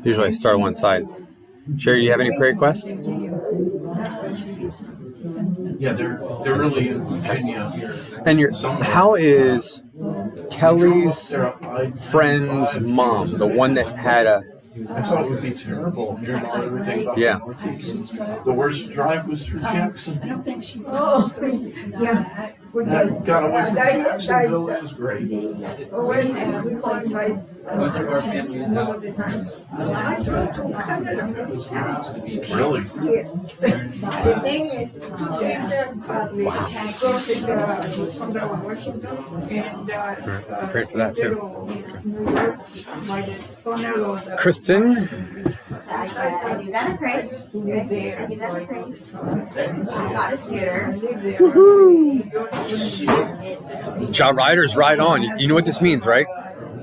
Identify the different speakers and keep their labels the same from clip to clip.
Speaker 1: Usually I start on one side. Sherry, do you have any prayer requests?
Speaker 2: Yeah, they're really in Virginia.
Speaker 1: And how is Kelly's friend's mom, the one that had a...
Speaker 2: I thought it would be terrible hearing all everything about the Northeast. The worst drive was through Jackson.
Speaker 3: I don't think she's.
Speaker 2: Got away from Jacksonville. It was great.
Speaker 4: Most of our family is out.
Speaker 2: Really?
Speaker 5: The thing is,
Speaker 1: Pray for that too. Kristen?
Speaker 3: I do that in praise. I do that in praise. I got a scooter.
Speaker 1: John Riders ride on. You know what this means, right?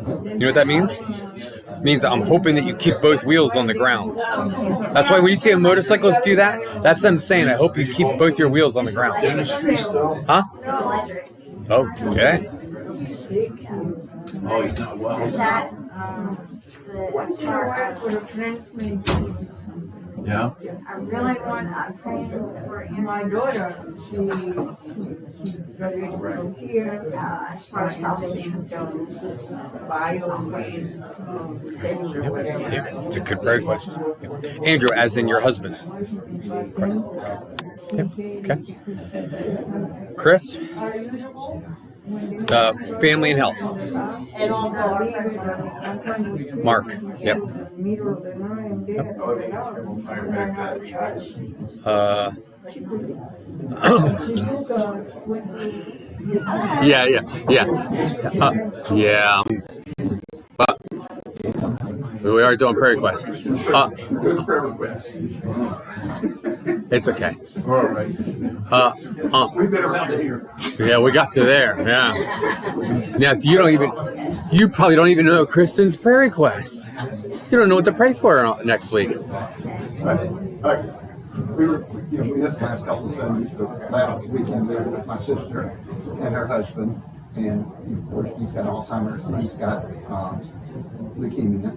Speaker 1: You know what that means? It means I'm hoping that you keep both wheels on the ground. That's why when you see a motorcyclist do that, that's them saying, I hope you keep both your wheels on the ground. Huh?
Speaker 3: It's electric.
Speaker 1: Oh, okay.
Speaker 2: Oh, he's not well.
Speaker 3: There's that.
Speaker 5: What's your wife for the transmission?
Speaker 2: Yeah.
Speaker 3: I'm praying for
Speaker 5: My daughter, she graduated from here,
Speaker 3: as far as salvation goes.
Speaker 5: bio and or whatever.
Speaker 1: Yeah, it's a good prayer request. Yeah. Andrew, as in your husband. Okay. Chris? Family and health.
Speaker 3: And also our friend
Speaker 1: Mark. Yep. Yeah. But we are doing prayer requests. It's okay.
Speaker 2: All right. We've been around to here.
Speaker 1: Yeah, we got to there. Yeah. Now, you probably don't even know Kristen's prayer request. You don't know what to pray for next week.
Speaker 6: We this last couple of Sundays, last weekend we were with my sister and her husband, and of course he's got Alzheimer's and he's got leukemia,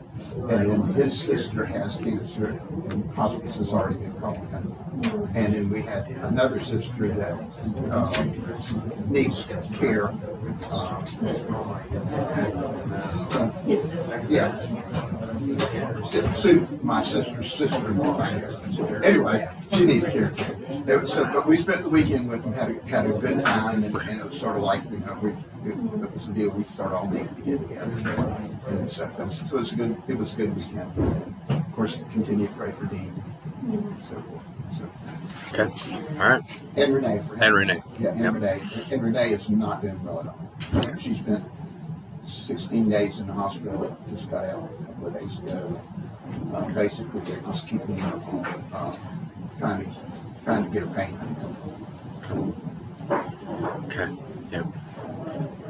Speaker 6: and then his sister has cancer, and hospice has already been called. And then we had another sister that needs care. Sue, my sister's sister-in-law. Anyway, she needs care. But we spent the weekend with them, had a good time, and it was sort of like, it was a deal we sort of all needed to get together. And so it was a good weekend. Of course, continue to pray for Dean. So forth.
Speaker 1: Okay. All right.
Speaker 6: And Renee. Yeah, and Renee is not doing well at all. She spent 16 days in the hospital, just got out a couple of days ago. Basically, they're just keeping her trying to get her pain under control.
Speaker 1: Okay. Yeah.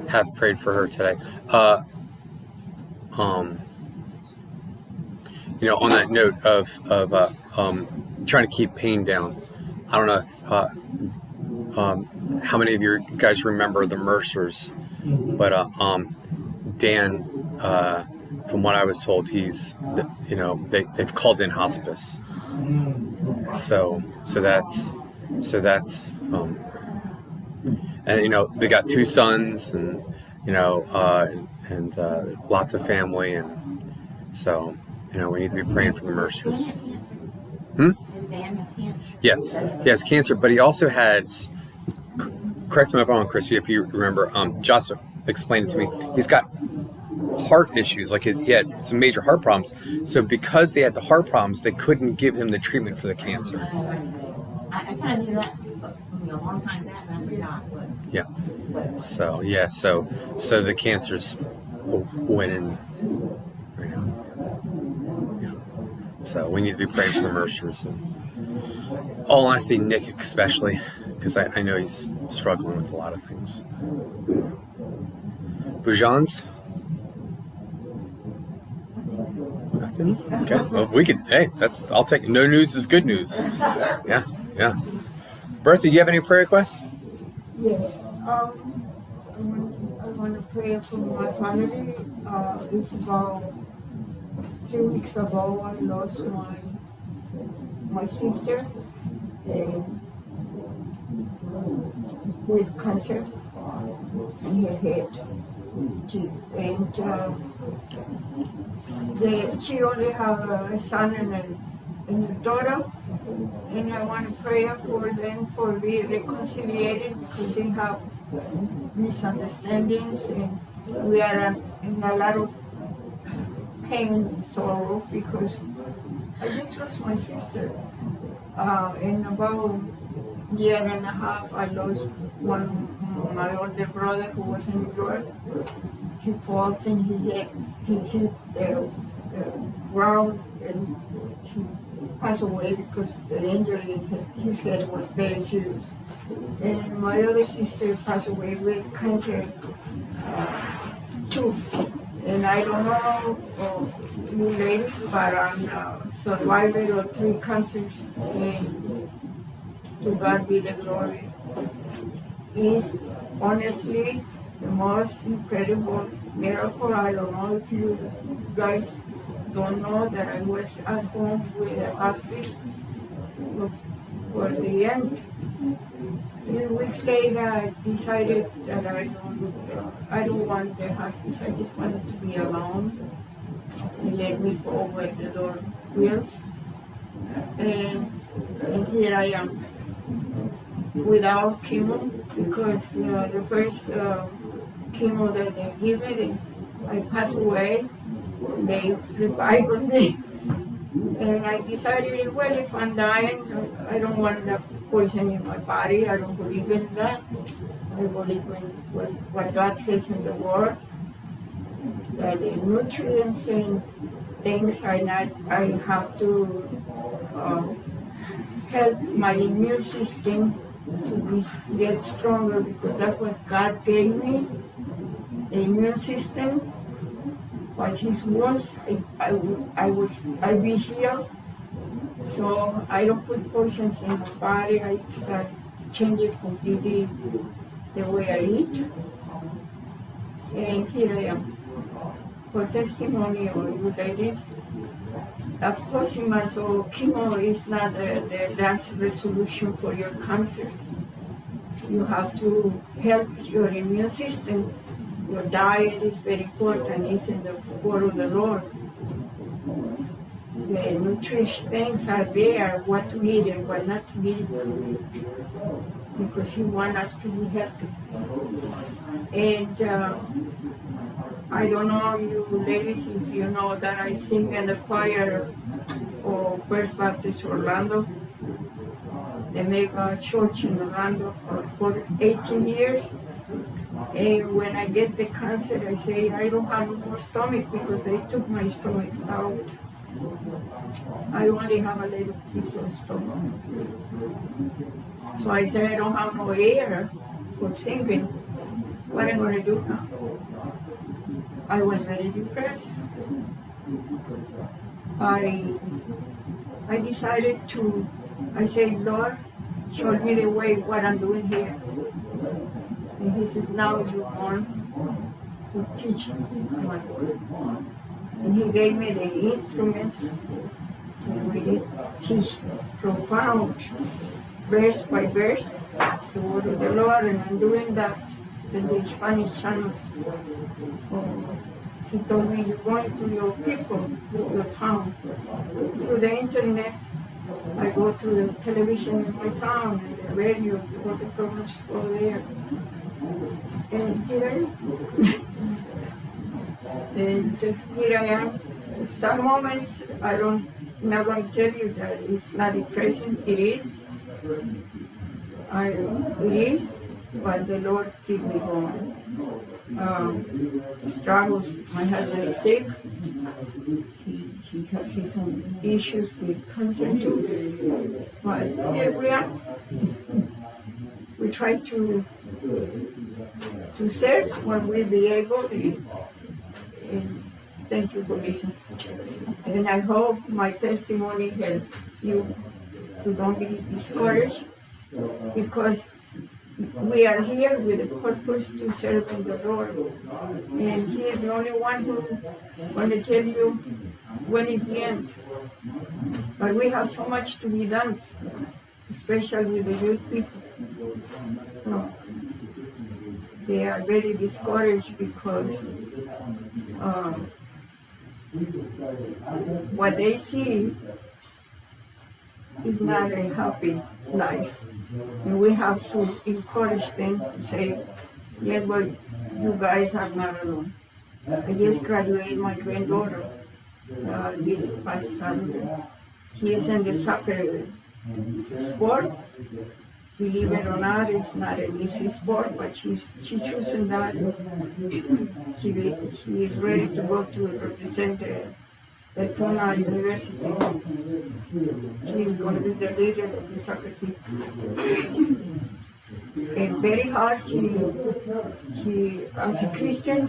Speaker 1: Have prayed for her today. On that note of trying to keep pain down, I don't know if how many of you guys remember the Mercers, but Dan, from what I was told, they've called in hospice. So that's and they got 2 sons and lots of family, and so we need to be praying for the Mercers. Yes, he has cancer, but he also has, correct me if I'm wrong, Chris, if you remember, Josh explained it to me, he's got heart issues, he had some major heart problems. So because they had the heart problems, they couldn't give him the treatment for the cancer.
Speaker 3: I kind of knew that a long time back, and I forgot.
Speaker 1: Yeah. So the cancer's winning right now. Yeah. So we need to be praying for the Mercers. And all honesty, Nick especially, because I know he's struggling with a lot of things. Bujans? Nothing? Okay. Well, I'll take it. No news is good news. Yeah. Bertha, do you have any prayer requests?
Speaker 5: Yes. I want to prayer for my family. It's about 3 weeks ago I lost my sister with cancer in her head. She only have a son and a daughter, and I want to pray for them for being reconciliated because they have misunderstandings, and we are in a lot of pain and sorrow because I just lost my sister. In about a year and a half, I lost my older brother who was in New York. He falls and he hit the ground and he passed away because the injury in his head was very serious. And my other sister passed away with cancer too. And I don't know you ladies, but I'm a survivor of 3 cancers. And to God be the glory. It's honestly the most incredible miracle. I don't know if you guys don't know that I was at home with a hospice for the end. 3 weeks later, I decided that I don't want the hospice. I just wanted to be alone and let me go where the Lord wills. And here I am without chemo because the first chemo that they give me, I passed away. They revived me. And I decided, well, if I'm dying, I don't want the poison in my body. I don't believe in that. I believe in what God says in the Word, that the nutrients and things I have to help my immune system to get stronger because that's what God gave me, the immune system. By His wounds, I be healed. So I don't put poisons in my body. I start changing completely the way I eat. And here I am for testimony of you ladies. Approximas or chemo is not the last resolution for your cancers. You have to help your immune system. Your diet is very important. It's in the word of the Lord. The nutrition things are there, what to eat and what not to eat, because He wants us to be healthy. And I don't know you ladies if you know that I sing in the choir of First Baptist Orlando, the mega church in Orlando for 18 years. And when I get the cancer, I say, I don't have more stomach because they took my stomach out. I only have a little piece of stomach. So I said, I don't have no air for singing. What am I going to do now? I was very depressed. I decided I said, Lord, show me the way what I'm doing here. And He says, now you're on to teach my word. And He gave me the instruments to really teach profound, verse by verse, the word of the Lord, and I'm doing that in the Spanish channels. He told me, you're going to your people, your town, through the internet. I go to the television in my town, and the radio, all the programs go there. And here I am. And here I am. Some moments I'm not going to tell you that it's not depressing. It is. It is, but the Lord keep me going. Struggles. My husband is sick. He has his own issues with cancer too. But here we are. We try to serve when we be able. And thank you for listening. And I hope my testimony helped you to don't be discouraged, because we are here with a purpose to serve in the Lord. And He is the only one who want to tell you when is the end. But we have so much to be done, especially with the youth people. They are very discouraged because what they see is not a happy life. And we have to encourage them to say, yes, but you guys are not alone. I just graduated my granddaughter this past Sunday. He is in the soccer sport. Believe it or not, it's not an easy sport, but she's choosing that. She is ready to go to represent the Tona University. She's going to be the leader of the soccer team. And very hard, she as a Christian,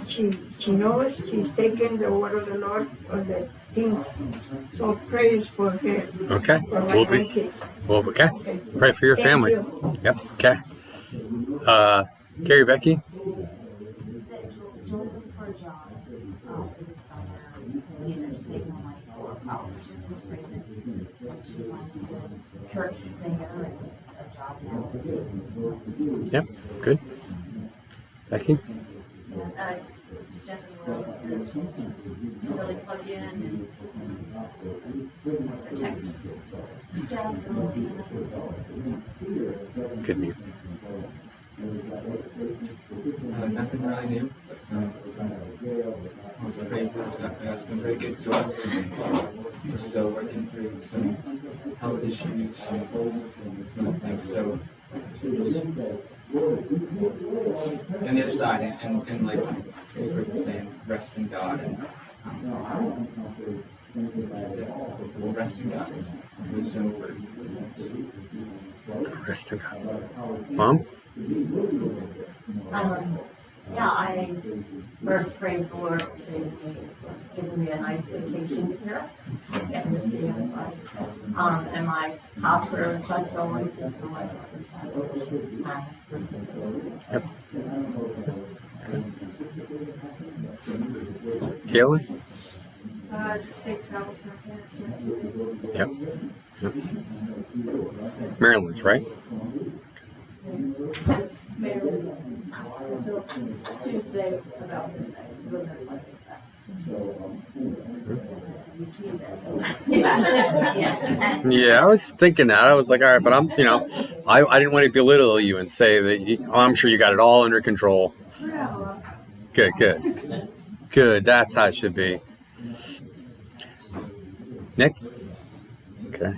Speaker 5: she knows she's taken the word of the Lord on the things. So praise for her.
Speaker 1: Okay.
Speaker 5: For my
Speaker 1: We'll be.
Speaker 5: grandkids.
Speaker 1: Well, okay. Pray for your
Speaker 5: Thank
Speaker 1: family.
Speaker 5: you.
Speaker 1: Yep. Okay. Gary, Becky.
Speaker 3: That Joel's looking for a job in the summer, just saving money for college and just praying that she finds a good church there and a job now.
Speaker 1: Yep. Good. Becky.
Speaker 7: It's definitely just to really plug in and protect staff.
Speaker 1: Good news.
Speaker 4: Nothing really new, but lots of praises. God's been very good to us. We're still working through some health issues, some things. So, and the other side, and like it's worth the saying, rest in God, and we'll rest in God. Wisdom word.
Speaker 1: Rest in God. Mom.
Speaker 8: Yeah, I first praise the Lord for giving me a nice vacation here, getting to see everybody. And my top prayer request always is for my daughter's salvation.
Speaker 1: Yep. Kayla.
Speaker 7: Just safe travels for my parents next week.
Speaker 1: Yep. Yep. Maryland's right.
Speaker 8: Tuesday about midnight, so their flight is back.
Speaker 1: Yeah, I was thinking that. I was like, all right, but I didn't want to belittle you and say that I'm sure you got it all under control. Good. That's how it should be. Nick? Okay.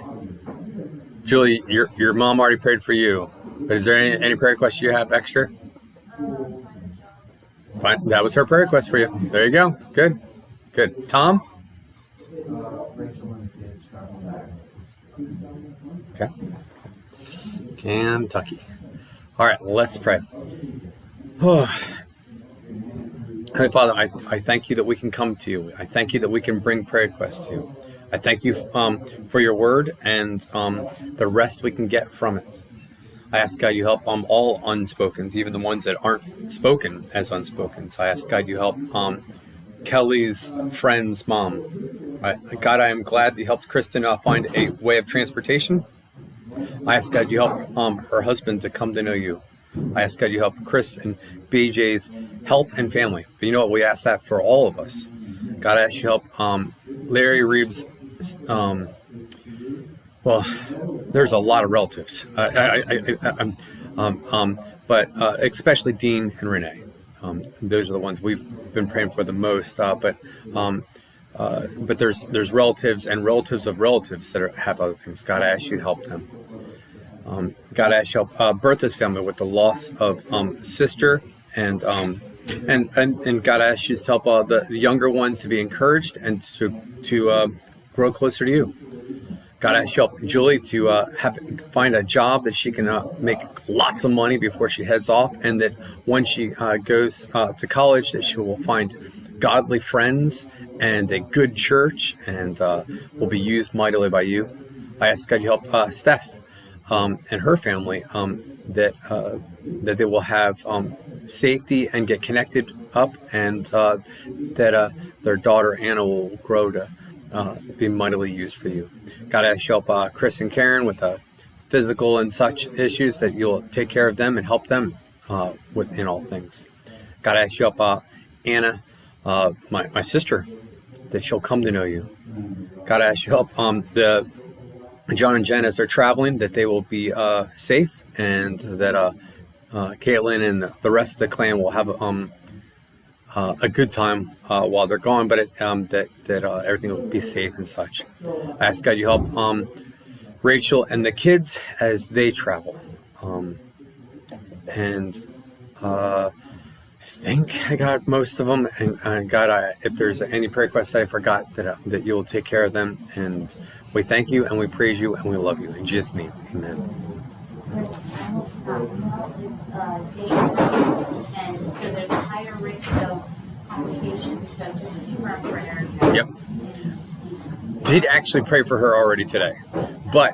Speaker 1: Julie, your mom already prayed for you. But is there any prayer requests you have extra? Fine. That was her prayer request for you. There you go. Good. Tom?
Speaker 6: Rachel and the kids travel back.
Speaker 1: Okay. Kentucky. All right, let's pray. Oh. Heavenly Father, I thank you that we can come to you. I thank you that we can bring prayer requests to you. I thank you for your word and the rest we can get from it. I ask God you help all unspokens, even the ones that aren't spoken as unspoken. So I ask God you help Kelly's friend's mom. God, I am glad you helped Kristen find a way of transportation. I ask God you help her husband to come to know you. I ask God you help Chris and BJ's health and family. But you know what? We ask that for all of us. God, I ask you help Larry Reeves. Well, there's a lot of relatives, but especially Dean and Renee. Those are the ones we've been praying for the most. But there's relatives and relatives of relatives that have other things. God, I ask you to help them. God, I ask you to help Bertha's family with the loss of sister and God, I ask you to help the younger ones to be encouraged and to grow closer to you. God, I ask you to help Julie to find a job that she can make lots of money before she heads off, and that when she goes to college, that she will find godly friends and a good church, and will be used mightily by you. I ask God you help Steph and her family that they will have safety and get connected up, and that their daughter Anna will grow to be mightily used for you. God, I ask you help Chris and Karen with physical and such issues, that you'll take care of them and help them in all things. God, I ask you help Anna, my sister, that she'll come to know you. God, I ask you help the John and Jen as they're traveling, that they will be safe, and that Caitlin and the rest of the clan will have a good time while they're gone, but that everything will be safe and such. I ask God you help Rachel and the kids as they travel. And I think I got most of them. And God, if there's any prayer requests that I forgot, that you will take care of them. And we thank you and we praise you and we love you. In Jesus' name, amen.
Speaker 3: I almost forgot, this date, and so there's a higher risk of complications, so just keep her in prayer.
Speaker 1: Yep. Did actually pray for her already today, but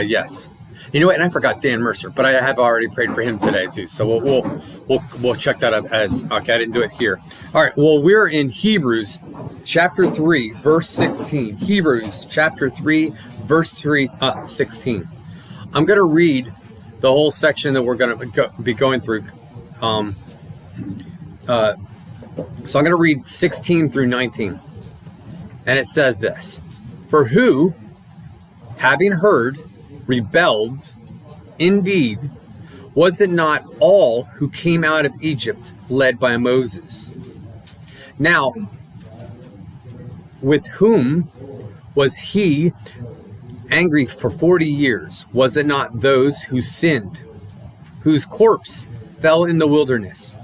Speaker 1: yes. You know what? And I forgot Dan Mercer, but I have already prayed for him today too. So we'll check that up as okay. I didn't do it here. All right. Well, we're in Hebrews chapter 3, verse 16. Hebrews chapter 3, verse 16. I'm going to read the whole section that we're going to be going through. So I'm going to read 16 through 19. And it says this: For who, having heard, rebelled? Indeed, was it not all who came out of Egypt led by Moses? Now, with whom was he angry for 40 years? Was it not those who sinned, whose corpse fell in the wilderness?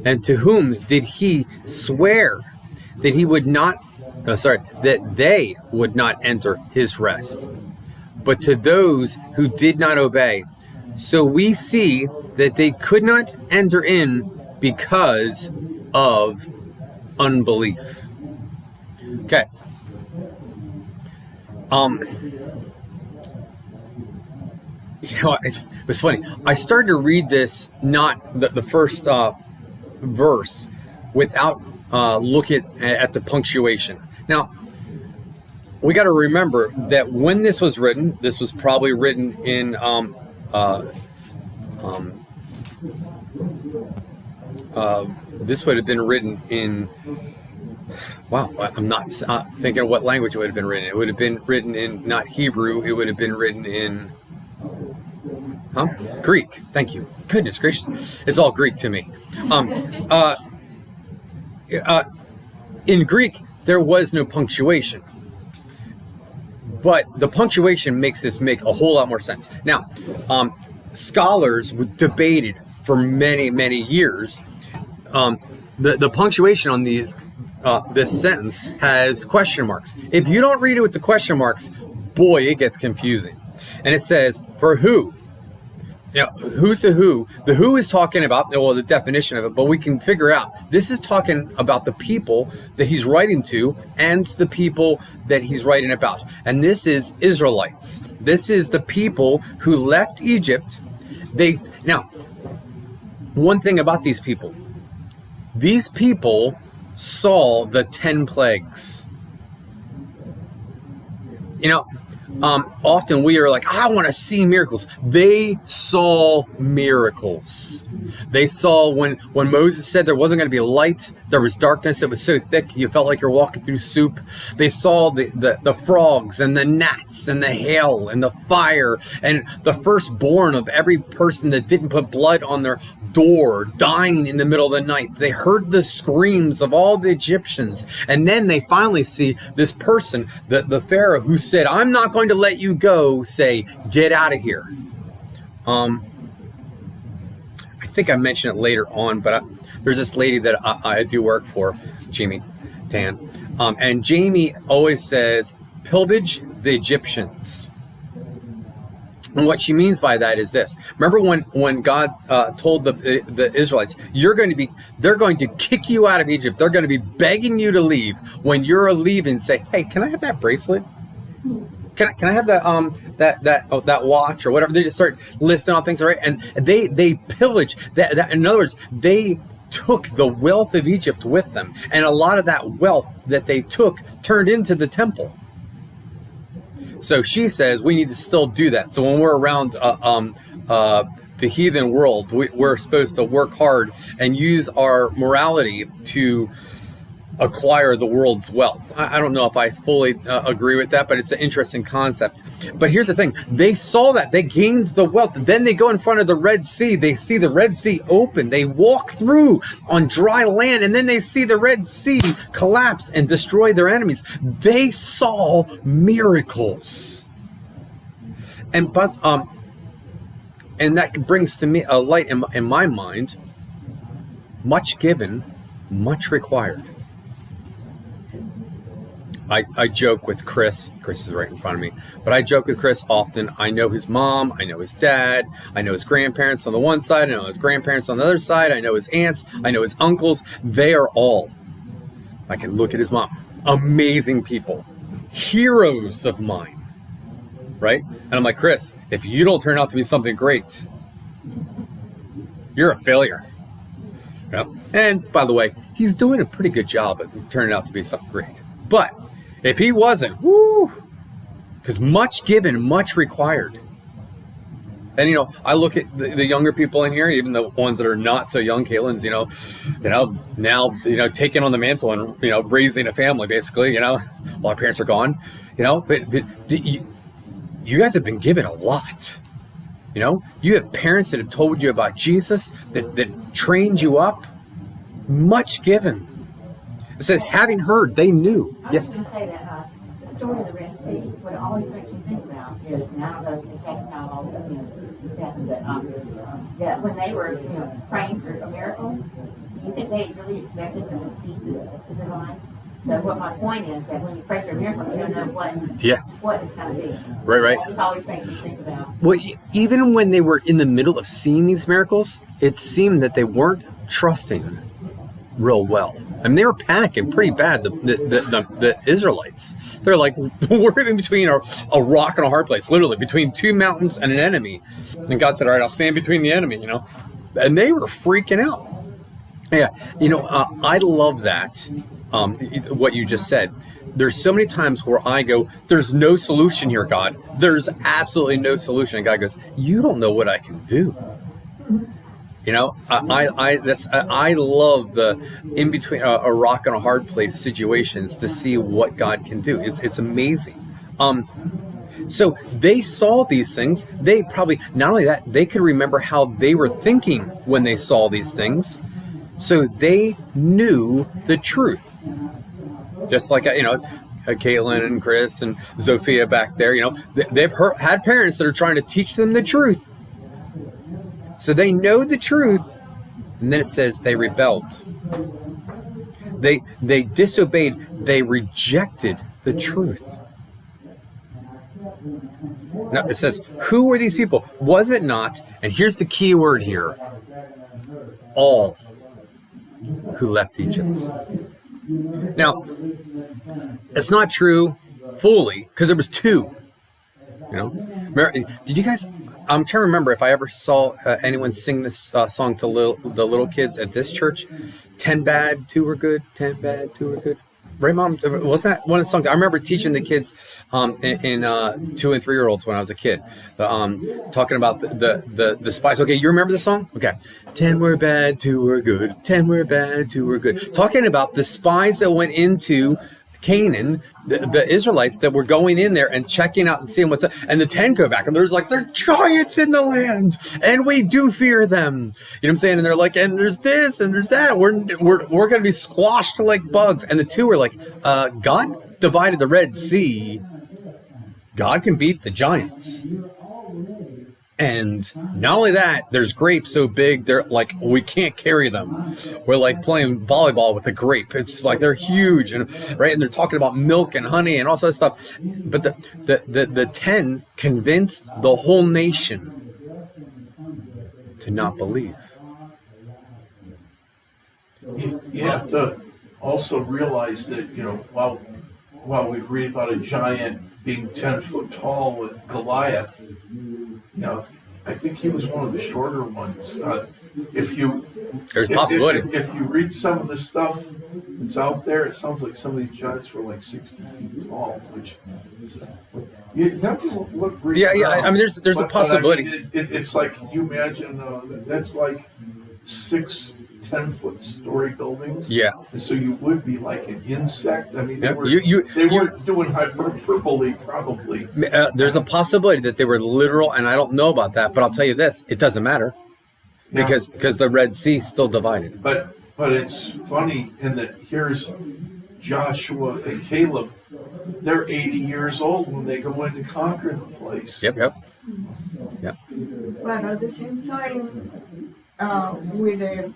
Speaker 1: And to whom did he swear that he would not, that they would not enter his rest? But to those who did not obey. So we see that they could not enter in because of unbelief. Okay. It was funny. I started to read this, not the first verse, without looking at the punctuation. Now, we got to remember that when this was written, this was probably written in this would have been written in, wow, I'm not thinking of what language it would have been written. It would have been written in not Hebrew. It would have been written in Greek. Thank you. Goodness gracious, it's all Greek to me. In Greek, there was no punctuation. But the punctuation makes this make a whole lot more sense. Now, scholars debated for many, many years. The punctuation on this sentence has question marks. If you don't read it with the question marks, boy, it gets confusing. And it says, for who? Now, who's the who? The who is talking about, well, the definition of it, but we can figure out. This is talking about the people that he's writing to and the people that he's writing about. And this is Israelites. This is the people who left Egypt. Now, one thing about these people saw the 10 plagues. You know, often we are like, I want to see miracles. They saw miracles. They saw when Moses said there wasn't going to be light, there was darkness. It was so thick you felt like you're walking through soup. They saw the frogs and the gnats and the hail and the fire and the firstborn of every person that didn't put blood on their door dying in the middle of the night. They heard the screams of all the Egyptians. And then they finally see this person, the Pharaoh, who said, I'm not going to let you go, say, get out of here. I think I mentioned it later on, but there's this lady that I do work for, Jamie Tan. And Jamie always says, pillage the Egyptians. And what she means by that is this. Remember when God told the Israelites, they're going to kick you out of Egypt. They're going to be begging you to leave. When you're leaving, say, hey, can I have that bracelet? can I have that watch or whatever? They just start listing on things, right? And they pillage that. In other words, they took the wealth of Egypt with them, and a lot of that wealth that they took turned into the temple. So she says we need to still do that. So when we're around the heathen world, we're supposed to work hard and use our morality to acquire the world's wealth. I don't know if I fully agree with that, but it's an interesting concept. But here's the thing. They saw that. They gained the wealth. Then they go in front of the Red Sea. They see the Red Sea open. They walk through on dry land, and then they see the Red Sea collapse and destroy their enemies. They saw miracles. And that brings to me a light in my mind. Much given, much required. I joke with Chris. Chris is right in front of me. But I joke with Chris often. I know his mom. I know his dad. I know his grandparents on the one side. I know his grandparents on the other side. I know his aunts. I know his uncles. They are all, I can look at his mom, amazing people, heroes of mine, right? And I'm like, Chris, if you don't turn out to be something great, you're a failure. Yep. And by the way, he's doing a pretty good job at turning out to be something great. But if he wasn't, because much given, much required. And, I look at the younger people in here, even the ones that are not so young, Caitlin's, now, taking on the mantle and, raising a family, basically, while our parents are gone, but you guys have been given a lot. You have parents that have told you about Jesus, that trained you up, much given. It says, having heard, they knew.
Speaker 8: I was going to say that the story of the Red Sea, what it always makes me think about is, and I don't know exactly how all this happened, but that when they were praying for a miracle, do you think they really expected for the sea to divide? So what my point is that when you pray for a miracle, you don't know what it's going to be.
Speaker 1: Right.
Speaker 8: This always makes me think about.
Speaker 1: Well, even when they were in the middle of seeing these miracles, it seemed that they weren't trusting real well. I mean, they were panicking pretty bad, the Israelites. They're like, we're in between a rock and a hard place, literally, between two mountains and an enemy. And God said, all right, I'll stand between the enemy, And they were freaking out. Yeah, I love that, what you just said. There's so many times where I go, there's no solution here, God. There's absolutely no solution. And God goes, you don't know what I can do. I love the in between a rock and a hard place situations to see what God can do. It's amazing. So they saw these things. They probably, not only that, they could remember how they were thinking when they saw these things. So they knew the truth. Just like, Caitlin and Chris and Zofia back there, they've had parents that are trying to teach them the truth. So they know the truth, and then it says they rebelled. They disobeyed. They rejected the truth. Now it says, who were these people? Was it not, and here's the key word here, all who left Egypt? Now, it's not true fully, because there was two. Did you guys? I'm trying to remember if I ever saw anyone sing this song to the little kids at this church. 10 bad, 2 were good. 10 bad, 2 were good. Right, Mom? Wasn't that one of the songs? I remember teaching the kids in 2 and 3 year olds when I was a kid, talking about the spies. Okay, you remember the song? Okay. 10 were bad, 2 were good. 10 were bad, 2 were good. Talking about the spies that went into Canaan, the Israelites that were going in there and checking out and seeing what's up, and the 10 go back and there's like, they're giants in the land and we do fear them. You know what I'm saying? And they're like, and there's this and there's that. We're going to be squashed like bugs. And the 2 were like, God divided the Red Sea. God can beat the giants. And not only that, there's grapes so big, they're like, we can't carry them. We're like playing volleyball with a grape. It's like they're huge, and right, and they're talking about milk and honey and all sorts of stuff. But the 10 convinced the whole nation to not believe.
Speaker 2: You have to also realize that, while well, we read about a giant being 10 foot tall with Goliath. You know, I think he was one of the shorter ones. If you
Speaker 1: There's a possibility.
Speaker 2: if you read some of the stuff that's out there, it sounds like some of these giants were like 60 feet tall, which is, you have to look.
Speaker 1: Yeah. I mean, there's a possibility.
Speaker 2: But I mean, it's like, can you imagine? That's like 6 10-foot story buildings.
Speaker 1: Yeah.
Speaker 2: And so you would be like an insect. I mean, they
Speaker 1: Yeah,
Speaker 2: were
Speaker 1: you-
Speaker 2: weren't doing hyperbole, probably.
Speaker 1: There's a possibility that they were literal, and I don't know about that, but I'll tell you this: it doesn't matter
Speaker 2: Yeah.
Speaker 1: because the Red Sea is still divided.
Speaker 2: But it's funny in that here's Joshua and Caleb. They're 80 years old when they go in to conquer the place.
Speaker 1: Yep.
Speaker 5: But at the same time, with the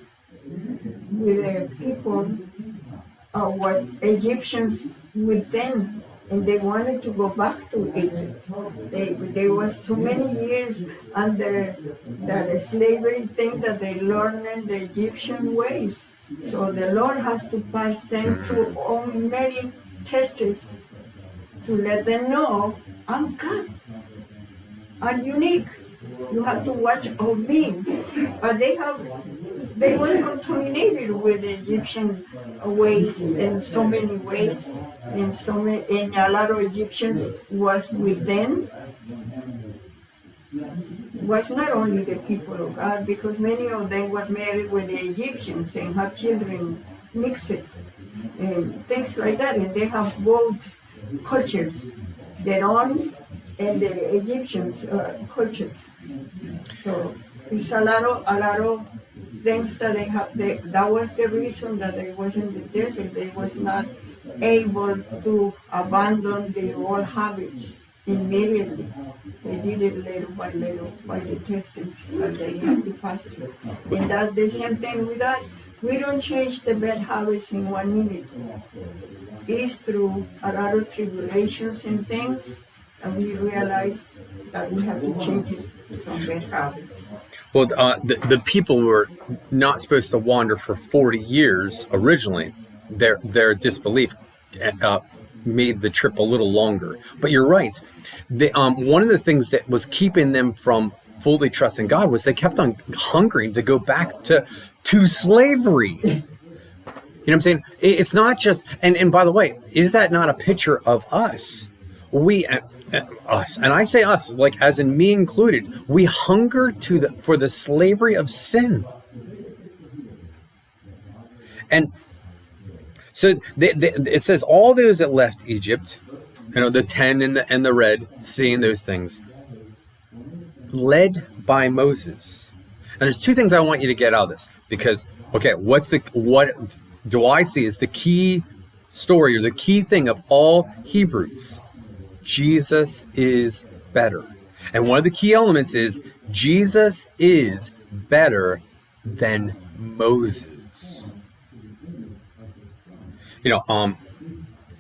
Speaker 5: people was Egyptians with them, and they wanted to go back to Egypt. They was so many years under the slavery thing that they learned the Egyptian ways. So the Lord has to pass them to many tests to let them know, I'm God. I'm unique. You have to watch of me. But they was contaminated with the Egyptian ways in so many ways. And a lot of Egyptians was with them. Was not only the people of God, because many of them was married with the Egyptians and had children mixed and things like that. And they have both cultures, their own and the Egyptians' culture. So it's a lot of things that they have. That was the reason that they was in the desert. They was not able to abandon their old habits immediately. They did it little by the testings that they have to pass through. And that's the same thing with us. We don't change the bad habits in 1 minute. It's through a lot of tribulations and things, and we realize that we have to change some bad habits.
Speaker 1: Well, the people were not supposed to wander for 40 years originally. Their disbelief made the trip a little longer. But you're right. One of the things that was keeping them from fully trusting God was they kept on hungering to go back to slavery. You know what I'm saying? It's not just, and by the way, is that not a picture of us? Us, and I say us, like as in me included, we hunger for the slavery of sin. And so it says all those that left Egypt, the 10 and the Red, seeing those things, led by Moses. And there's 2 things I want you to get out of this, because okay, what do I see as the key story or the key thing of all Hebrews? Jesus is better. And one of the key elements is Jesus is better than Moses.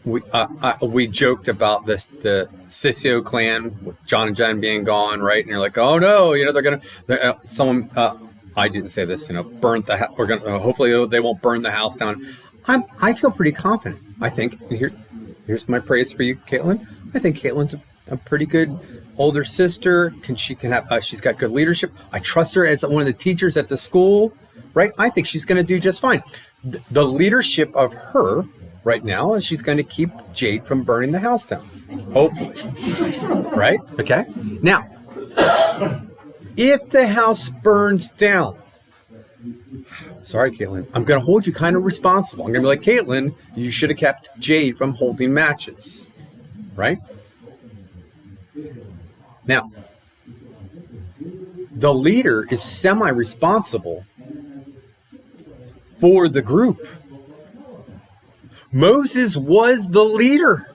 Speaker 1: We joked about this, the Sissio clan, with John and Jen being gone, right? And you're like, oh no, someone, I didn't say this, burnt the house. Hopefully they won't burn the house down. I feel pretty confident. I think, here's my praise for you, Caitlin. I think Caitlin's a pretty good older sister. She's got good leadership. I trust her as one of the teachers at the school, right? I think she's going to do just fine. The leadership of her right now is she's going to keep Jade from burning the house down, hopefully, right? Okay. Now, if the house burns down, sorry, Caitlin, I'm going to hold you kind of responsible. I'm going to be like, Caitlin, you should have kept Jade from holding matches. Right? Now, the leader is semi-responsible for the group. Moses was the leader.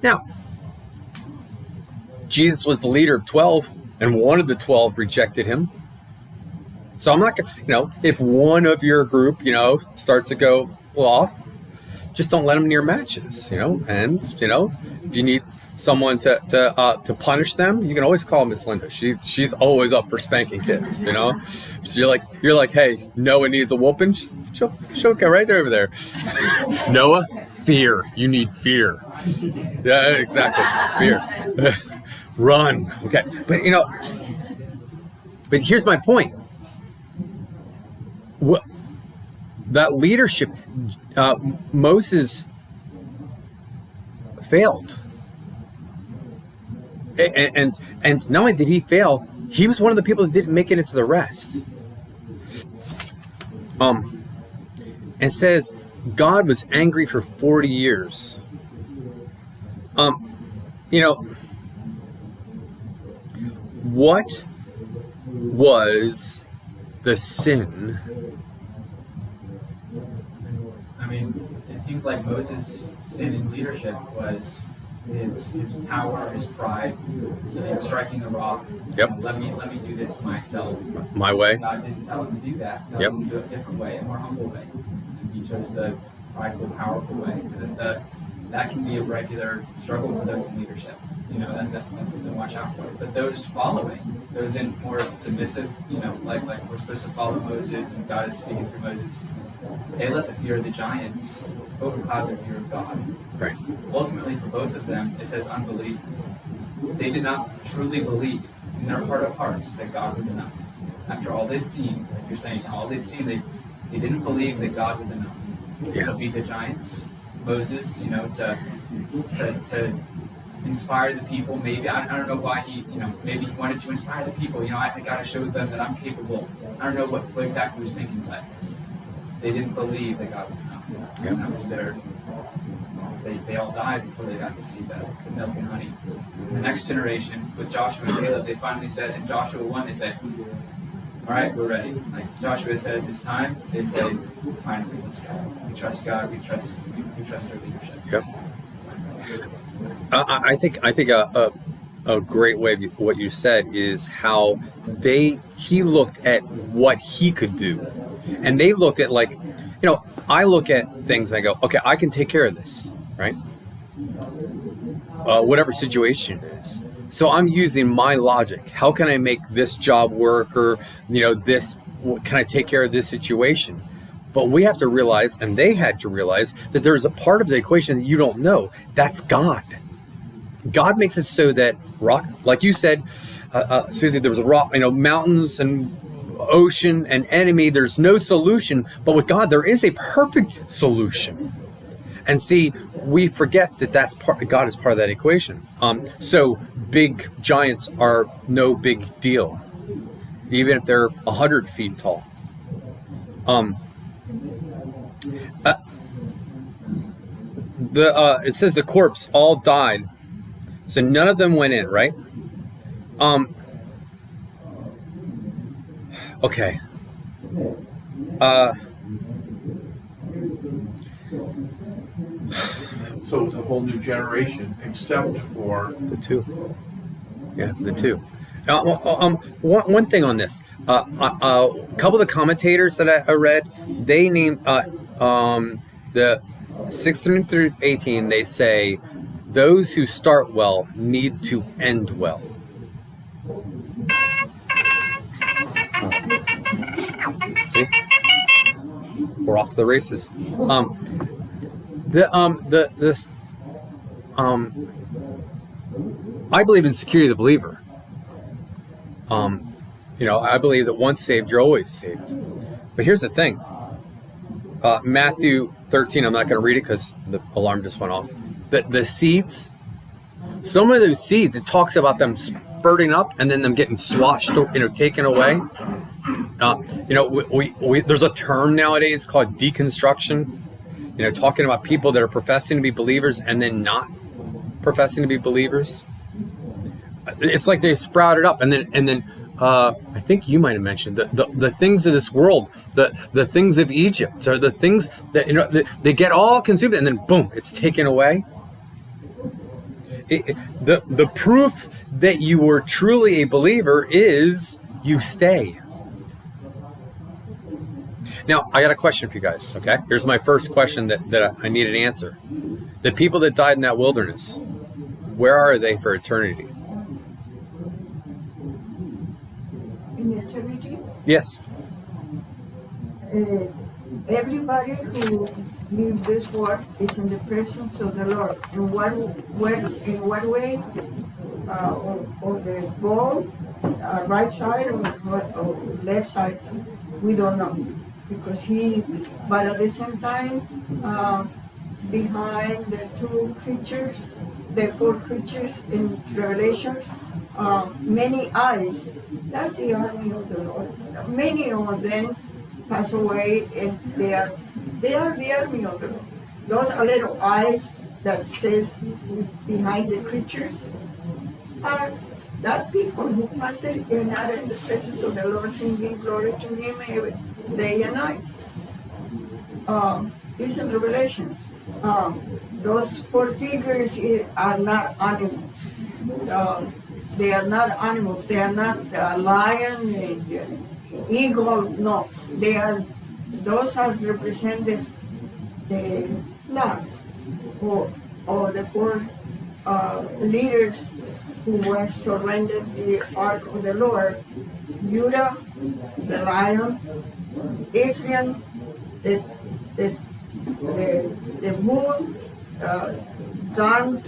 Speaker 1: Now, Jesus was the leader of 12, and one of the 12 rejected him. So I'm not going to, if one of your group, starts to go off, just don't let them near matches, and, if you need someone to punish them, you can always call Miss Linda. She's always up for spanking kids. You know, so you're like, hey, Noah needs a whooping. She'll get right over there. Noah, fear. You need fear. Yeah, exactly. Fear. Run. Okay, but you know, but here's my point. That leadership, Moses failed. And not only did he fail, he was one of the people that didn't make it into the rest. It says God was angry for 40 years. You know, what was the sin?
Speaker 4: I mean, it seems like Moses' sin in leadership was his power, his pride, and striking the rock.
Speaker 1: Yep.
Speaker 4: Let me do this myself.
Speaker 1: My way.
Speaker 4: God didn't tell him to do that. God
Speaker 1: Yep.
Speaker 4: told him to do it a different way, a more humble way. And he chose the prideful, powerful way. And that can be a regular struggle for those in leadership. You know, that's something to watch out for. But those following, those in more submissive, you know, like we're supposed to follow Moses and God is speaking through Moses, they let the fear of the giants overcloud their fear of God.
Speaker 1: Right.
Speaker 4: Ultimately, for both of them, it says unbelief. They did not truly believe in their heart of hearts that God was enough. After all they've seen, like you're saying, all they've seen, they didn't believe that God was enough.
Speaker 1: Yeah.
Speaker 4: To beat the giants, Moses, you know, to inspire the people. Maybe I don't know why he, you know, maybe he wanted to inspire the people. You know, I got to show them that I'm capable. I don't know what exactly he was thinking, but they didn't believe that God was enough.
Speaker 1: Yep.
Speaker 4: And that was their. They all died before they got to see the milk and honey. The next generation, with Joshua and Caleb, they finally said, in Joshua 1, they said, all right, we're ready. Like Joshua said, it's time. They say, finally, let's go. We trust God. We trust our leadership.
Speaker 1: Yep. I think a great way of what you said is how he looked at what he could do, and they looked at, like, you know, I look at things and I go, okay, I can take care of this, right? Whatever situation it is. So I'm using my logic. How can I make this job work, or, you know, can I take care of this situation? But we have to realize, and they had to realize, that there's a part of the equation that you don't know. That's God. God makes it so that rock, like you said, Susie, there was a rock, you know, mountains and ocean and enemy. There's no solution. But with God, there is a perfect solution. And see, we forget that God is part of that equation. So big giants are no big deal, even if they're 100 feet tall. It says the corpse all died, so none of them went in, right? Okay.
Speaker 2: So it's a whole new generation, except for
Speaker 1: The two. Yeah, the two. One thing on this. A couple of the commentators that I read, they named the 16 through 18. They say those who start well need to end well. See, we're off to the races. I believe in security of the believer. You know, I believe that once saved, you're always saved. But here's the thing. Matthew 13, I'm not going to read it because the alarm just went off. The seeds, some of those seeds, it talks about them spurting up and then them getting swashed, you know, taken away. You know, we there's a term nowadays called deconstruction. You know, talking about people that are professing to be believers and then not professing to be believers. It's like they sprouted up, and then I think you might have mentioned the things of this world, the things of Egypt, or the things that, you know, they get all consumed, and then boom, it's taken away. The proof that you were truly a believer is you stay. Now, I got a question for you guys, okay? Here's my first question that I need an answer. The people that died in that wilderness, where are they for eternity?
Speaker 5: In eternity,
Speaker 1: Yes.
Speaker 5: everybody who lives this world is in the presence of the Lord. In what way? Or the goal, right side or left side? We don't know, because but at the same time, behind the four creatures in Revelations, many eyes. That's the army of the Lord. Many of them pass away, and they are the army of the Lord. Those are little eyes that says behind the creatures are that people who pass it and are in the presence of the Lord, singing glory to Him every day and night. It's in Revelation. Those four figures are not animals. They are not animals. They are not the lion and the eagle. No, they are. Those are represent the flag or the four leaders who was surrendered the ark of the Lord. Judah, the lion. Ephraim, the bull. Dan,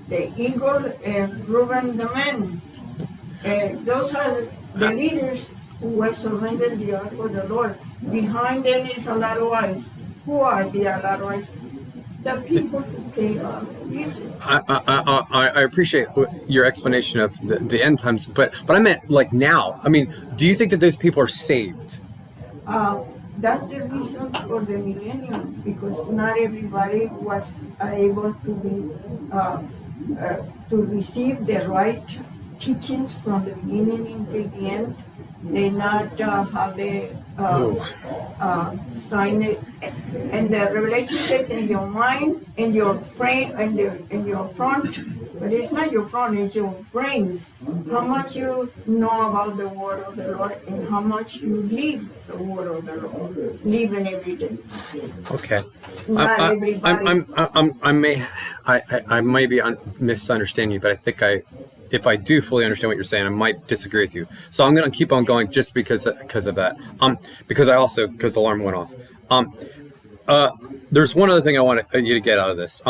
Speaker 5: the eagle, and Reuben the man. Those are the leaders who were surrendered the ark of the Lord. Behind them is a lot of eyes. Who are the lot of eyes? The people who came out of Egypt.
Speaker 1: I appreciate your explanation of the end times, but I meant like now. I mean, do you think that those people are saved?
Speaker 5: That's the reason for the millennium, because not everybody was able to be to receive the right teachings from the beginning until the end. They not have the sign it, and the Revelation says in your mind, in your frame, in your front, but it's not your front, it's your brains. How much you know about the word of the Lord, and how much you live the word of the Lord, living every day.
Speaker 1: Okay.
Speaker 5: Not everybody.
Speaker 1: I may be misunderstanding you, but I think if I do fully understand what you're saying, I might disagree with you. So I'm going to keep on going just because of that. Because the alarm went off. There's one other thing I want you to get out of this.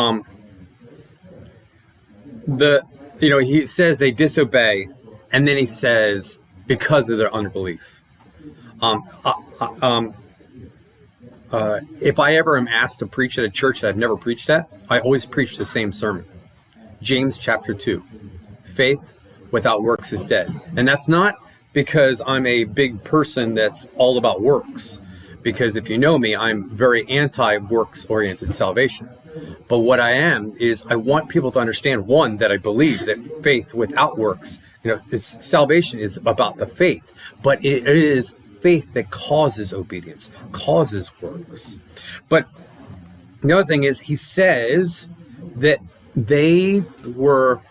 Speaker 1: He says they disobey, and then he says because of their unbelief. If I ever am asked to preach at a church that I've never preached at, I always preach the same sermon. James chapter 2. Faith without works is dead. And that's not because I'm a big person that's all about works. Because if you know me, I'm very anti-works oriented salvation. But what I am is I want people to understand, one, that I believe that faith without works, salvation is about the faith, but it is faith that causes obedience, causes works. But the other thing is, he says that they were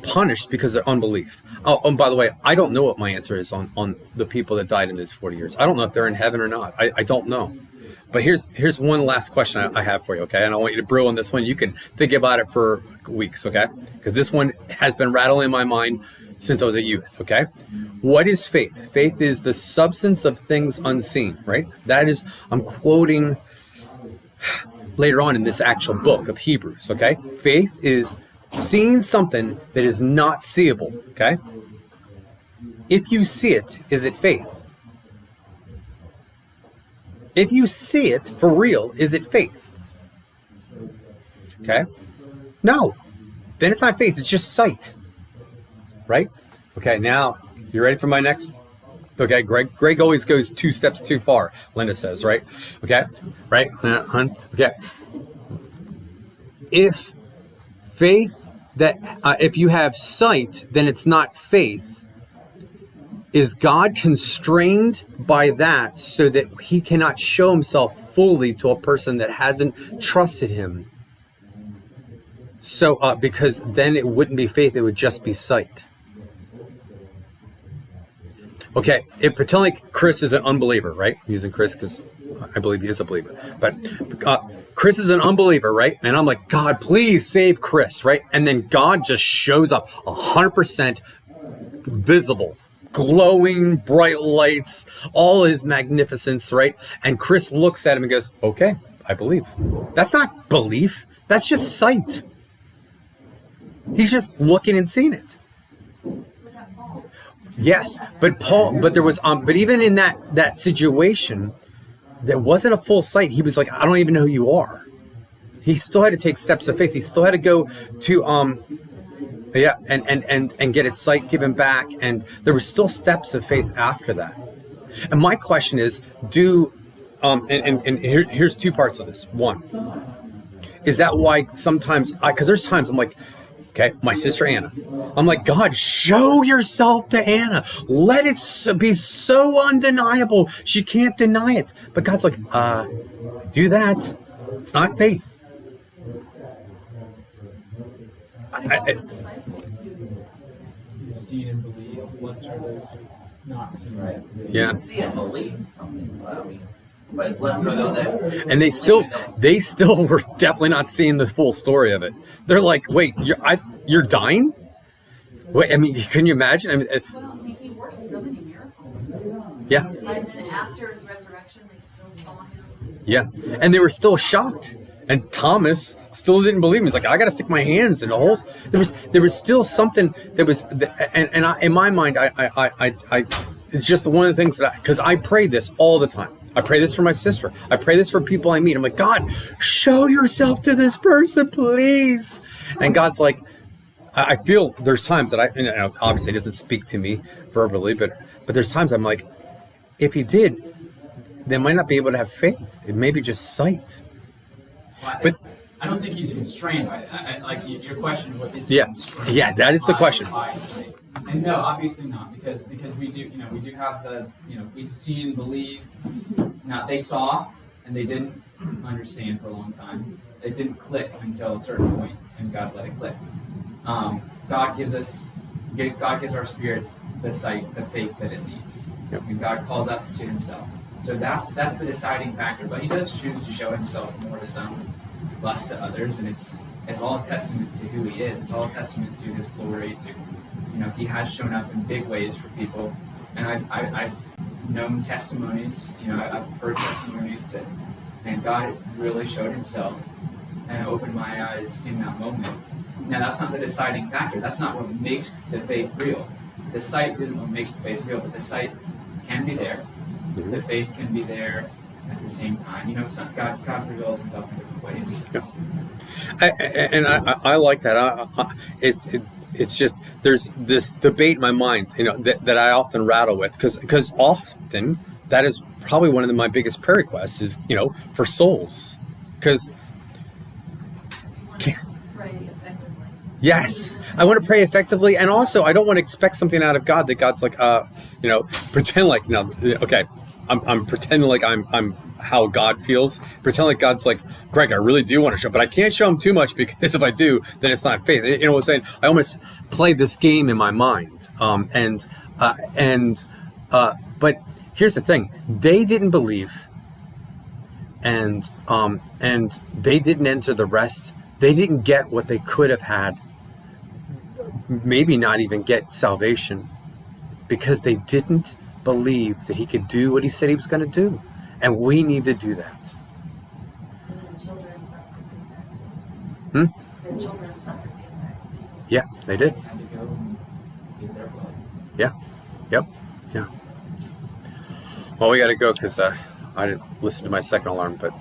Speaker 1: punished because of their unbelief. Oh, and by the way, I don't know what my answer is on the people that died in those 40 years. I don't know if they're in heaven or not. I don't know. But here's one last question I have for you, okay? And I want you to brew on this one. You can think about it for weeks, okay? Because this one has been rattling in my mind since I was a youth, okay? What is faith? Faith is the substance of things unseen, right? That is, I'm quoting later on in this actual book of Hebrews, okay? Faith is seeing something that is not seeable, okay? If you see it, is it faith? If you see it for real, is it faith? Okay? No. Then it's not faith, it's just sight. Right? Okay, now, you ready for my next? Okay, Greg always goes 2 steps too far, Linda says, right? Okay? Right? Okay. If faith, if you have sight, then it's not faith. Is God constrained by that so that he cannot show himself fully to a person that hasn't trusted him? So, because then it wouldn't be faith, it would just be sight. Okay, pretend like Chris is an unbeliever, right? I'm using Chris because I believe he is a believer. But Chris is an unbeliever, right? And I'm like, God, please save Chris, right? And then God just shows up 100% visible, glowing, bright lights, all his magnificence, right? And Chris looks at him and goes, okay, I believe. That's not belief. That's just sight. He's just looking and seeing it. Yes, but there was, but even in that situation, there wasn't a full sight. He was like, I don't even know who you are. He still had to take steps of faith. He still had to go to, and get his sight given back. And there were still steps of faith after that. And my question is, here's two parts of this. One, is that why sometimes, because there's times I'm like, okay, my sister Anna, I'm like, God, show yourself to Anna. Let it be so undeniable. She can't deny it. But God's like, do that. It's not faith.
Speaker 4: See and believe. Blessed are those who not see. Right.
Speaker 1: Yeah.
Speaker 9: See and believe in something. I mean, but blessed are those that.
Speaker 1: And they still were definitely not seeing the full story of it. They're like, wait, you're dying? Wait, I mean, can you imagine? I mean,
Speaker 7: Well, he worked so many miracles.
Speaker 1: yeah,
Speaker 7: And then after his resurrection, they still saw him.
Speaker 1: yeah, and they were still shocked. And Thomas still didn't believe him. He's like, I got to stick my hands in the holes. There was still something that was, and I, in my mind, I it's just one of the things that because I pray this all the time. I pray this for my sister. I pray this for people I meet. I'm like, God, show yourself to this person, please. And God's like, I feel there's times that obviously he doesn't speak to me verbally, but there's times I'm like, if he did, they might not be able to have faith. It may be just sight. But
Speaker 4: I don't think he's constrained by that. Like your question, what is
Speaker 1: yeah,
Speaker 4: constrained
Speaker 1: yeah, that is the question.
Speaker 4: by sight? And no, obviously not, because we do have the we see and believe. Now they saw and they didn't understand for a long time. It didn't click until a certain point, and God let it click. God gives our spirit the sight, the faith that it needs.
Speaker 1: Yep.
Speaker 4: And God calls us to Himself. So that's the deciding factor. But He does choose to show Himself more to some, less to others, and it's all a testament to who He is. It's all a testament to His glory. To He has shown up in big ways for people, and I've known testimonies. I've heard testimonies that, and God really showed Himself and opened my eyes in that moment. Now that's not the deciding factor. That's not what makes the faith real. The sight isn't what makes the faith real, but the sight can be there. The faith can be there at the same time. God reveals Himself in different ways.
Speaker 1: Yeah. I like that. It's just there's this debate in my mind, that I often rattle with because often that is probably one of my biggest prayer requests is for souls, because
Speaker 7: Pray effectively.
Speaker 1: yes, I want to pray effectively, and also I don't want to expect something out of God that God's like pretend like okay. I'm pretending like I'm how God feels. Pretend like God's like, Greg, I really do want to show, but I can't show him too much because if I do, then it's not faith. You know what I'm saying? I almost play this game in my mind. But here's the thing: they didn't believe, and they didn't enter the rest. They didn't get what they could have had. Maybe not even get salvation, because they didn't believe that He could do what He said He was going to do, and we need to do that.
Speaker 3: And the children suffered the effects.
Speaker 1: Hmm?
Speaker 3: The children suffered the effects too.
Speaker 1: Yeah, they did.
Speaker 4: They had to go and give their blood.
Speaker 1: Yeah, yep, yeah. Well, we got to go because I didn't listen to my second alarm, but